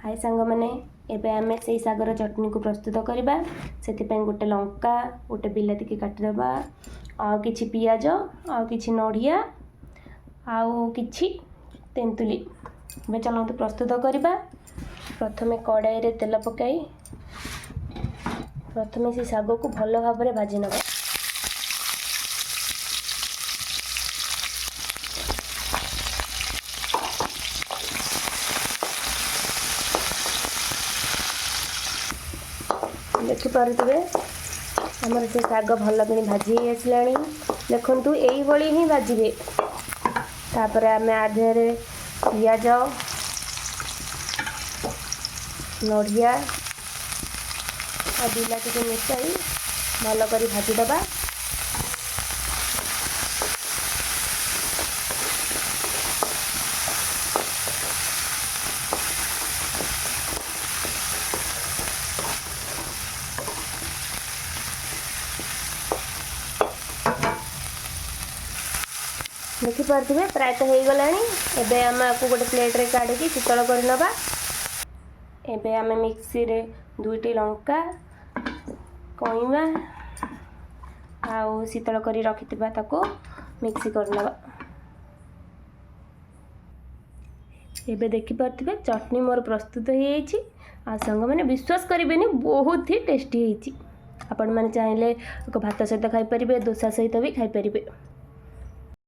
हाय सांग मैंने एबे आमे से सागर चटनी को प्रस्तुत करवा से गोटे लंका गोटे बिलाती की काटिदेबा आ कि पियाज आ कि नड़िया आउ कि तेंतुली। ए चलते प्रस्तुत करवा। प्रथमे कड़ाई रे तेल पकाई प्रथमे से साग को भल भाव में भाजी नवा। देखिपे आमर से साग भल कि भाजी आसला। देखु यही ही भाजबे। तापर आम आधे पियाज नड़िया और बिलाती को मिसाई भल कर भाजीदबा। देखिपे प्रायतः हो गला। एबे आम आपको गोटे प्लेट रे काढ़ी शीतल कर नबा। एबे आम मिक्सी रे दुईटी लंका कईवा आउ शीतल कर रखिथिबा ताको मिक्सी कर नबा। एबे देखिपे चटनी मोर प्रस्तुत हो जाइए। आ संग मैंने विश्वास करेंगे बहुत ही टेस्टी होती। आपण मैंने चाहिए भात सहित खाई पारे, डोसा सहित भी खाई पारे।